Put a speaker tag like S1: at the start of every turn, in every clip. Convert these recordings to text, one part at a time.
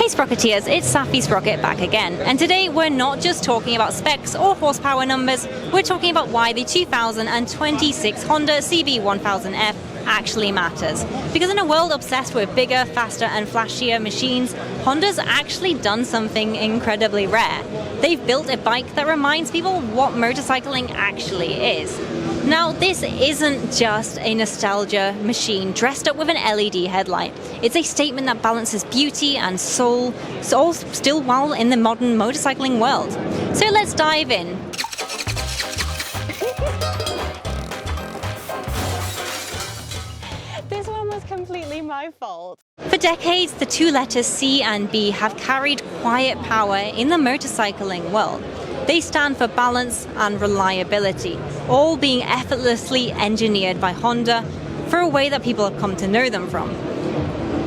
S1: Hey Sprocketeers, it's Saffy Sprocket back again, and today we're not just talking about specs or horsepower numbers, we're talking about why the 2026 Honda CB1000F actually matters. Because in a world obsessed with bigger, faster and flashier machines, Honda's actually done something incredibly rare. They've built a bike that reminds people what motorcycling actually is. Now, this isn't just a nostalgia machine dressed up with an LED headlight. It's a statement that balances beauty and soul, all still while in the modern motorcycling world. So let's dive in.
S2: This one was completely my fault.
S1: For decades, the two letters C and B have carried quiet power in the motorcycling world. They stand for balance and reliability, all being effortlessly engineered by Honda for a way that people have come to know them from.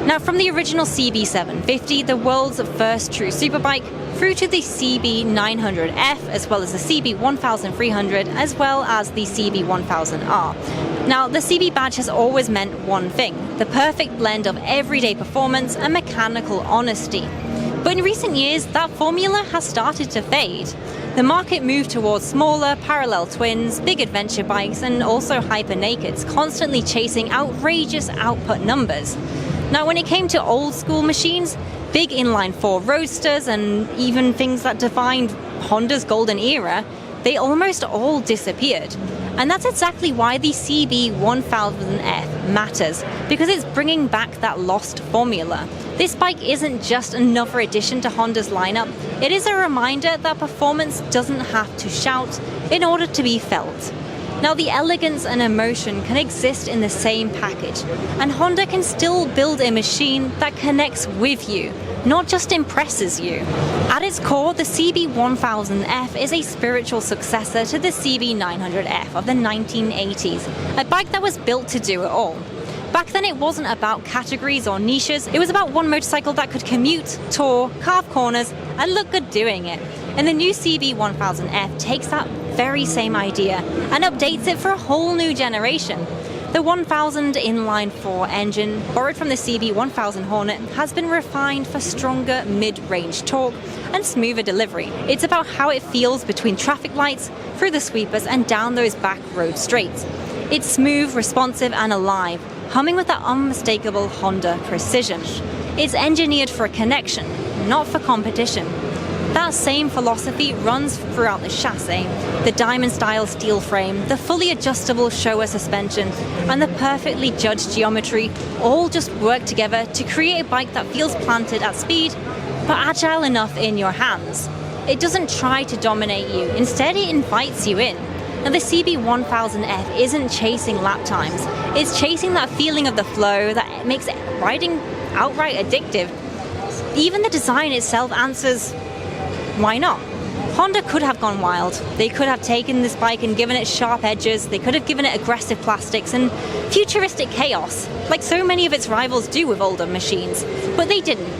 S1: Now, from the original CB750, the world's first true superbike, through to the CB900F, as well as the CB1300, as well as the CB1000R. Now, the CB badge has always meant one thing: the perfect blend of everyday performance and mechanical honesty. But in recent years, that formula has started to fade. The market moved towards smaller, parallel twins, big adventure bikes, and also hyper-nakeds, constantly chasing outrageous output numbers. Now, when it came to old school machines, big inline-4 roadsters, and even things that defined Honda's golden era, they almost all disappeared. And that's exactly why the CB1000F matters, because it's bringing back that lost formula. This bike isn't just another addition to Honda's lineup, it is a reminder that performance doesn't have to shout in order to be felt. Now, the elegance and emotion can exist in the same package, and Honda can still build a machine that connects with you, not just impresses you. At its core, the CB1000F is a spiritual successor to the CB900F of the 1980s, a bike that was built to do it all. Back then, it wasn't about categories or niches, it was about one motorcycle that could commute, tour, carve corners, and look good doing it. And the new CB1000F takes that very same idea and updates it for a whole new generation. The 1000 inline-4 engine, borrowed from the CB1000 Hornet, has been refined for stronger mid-range torque and smoother delivery. It's about how it feels between traffic lights, through the sweepers, and down those back road straights. It's smooth, responsive, and alive, humming with that unmistakable Honda precision. It's engineered for a connection, not for competition. That same philosophy runs throughout the chassis, the diamond-style steel frame, the fully adjustable Showa suspension, and the perfectly judged geometry all just work together to create a bike that feels planted at speed, but agile enough in your hands. It doesn't try to dominate you, instead it invites you in. Now, the CB1000F isn't chasing lap times, it's chasing that feeling of the flow that makes riding outright addictive. Even the design itself answers, why not? Honda could have gone wild. They could have taken this bike and given it sharp edges, they could have given it aggressive plastics and futuristic chaos, like so many of its rivals do with older machines, but they didn't.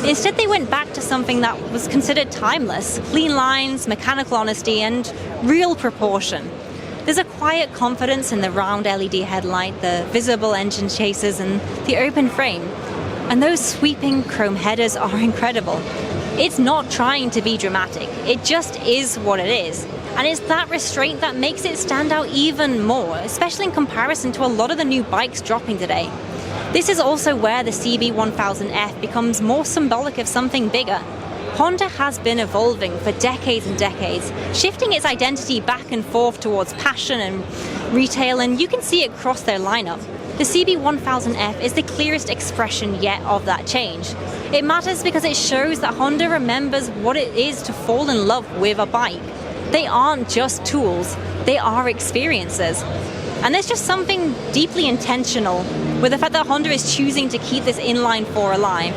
S1: Instead, they went back to something that was considered timeless: clean lines, mechanical honesty, and real proportion. There's a quiet confidence in the round LED headlight, the visible engine chasers, and the open frame. And those sweeping chrome headers are incredible. It's not trying to be dramatic, it just is what it is. And it's that restraint that makes it stand out even more, especially in comparison to a lot of the new bikes dropping today. This is also where the CB1000F becomes more symbolic of something bigger. Honda has been evolving for decades and decades, shifting its identity back and forth towards passion and retail, and you can see it across their lineup. The CB1000F is the clearest expression yet of that change. It matters because it shows that Honda remembers what it is to fall in love with a bike. They aren't just tools, they are experiences. And there's just something deeply intentional with the fact that Honda is choosing to keep this inline-4 alive.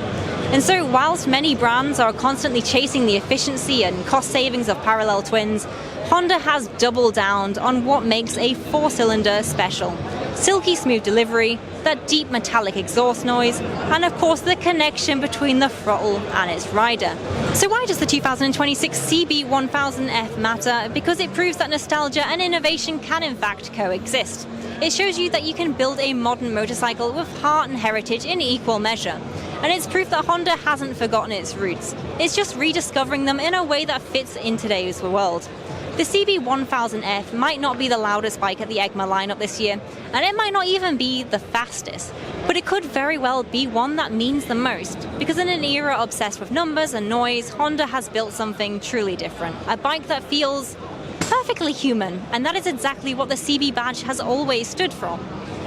S1: And so, whilst many brands are constantly chasing the efficiency and cost savings of parallel twins, Honda has doubled down on what makes a 4-cylinder special. Silky smooth delivery, that deep metallic exhaust noise, and of course the connection between the throttle and its rider. So why does the 2026 CB1000F matter? Because it proves that nostalgia and innovation can in fact coexist. It shows you that you can build a modern motorcycle with heart and heritage in equal measure. And it's proof that Honda hasn't forgotten its roots. It's just rediscovering them in a way that fits in today's world. The CB1000F might not be the loudest bike at the EICMA lineup this year, and it might not even be the fastest, but it could very well be one that means the most, because in an era obsessed with numbers and noise, Honda has built something truly different, a bike that feels perfectly human, and that is exactly what the CB badge has always stood for.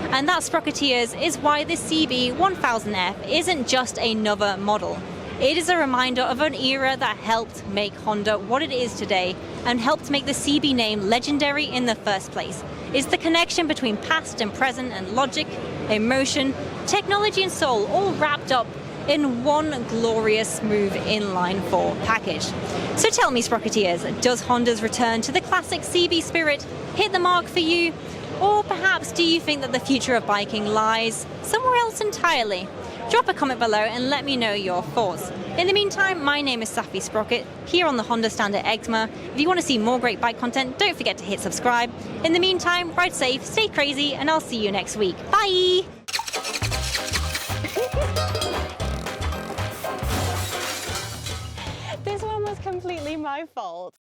S1: And that, Sprocketeers, is why the CB1000F isn't just another model. It is a reminder of an era that helped make Honda what it is today and helped make the CB name legendary in the first place. It's the connection between past and present and logic, emotion, technology and soul all wrapped up in one glorious, smooth inline 4 package. So tell me, Sprocketeers, does Honda's return to the classic CB spirit hit the mark for you? Or perhaps do you think that the future of biking lies somewhere else entirely? Drop a comment below and let me know your thoughts. In the meantime, my name is Saffy Sprocket, here on the Honda stand at EICMA. If you want to see more great bike content, don't forget to hit subscribe. In the meantime, ride safe, stay crazy, and I'll see you next week. Bye!
S2: This one was completely my fault.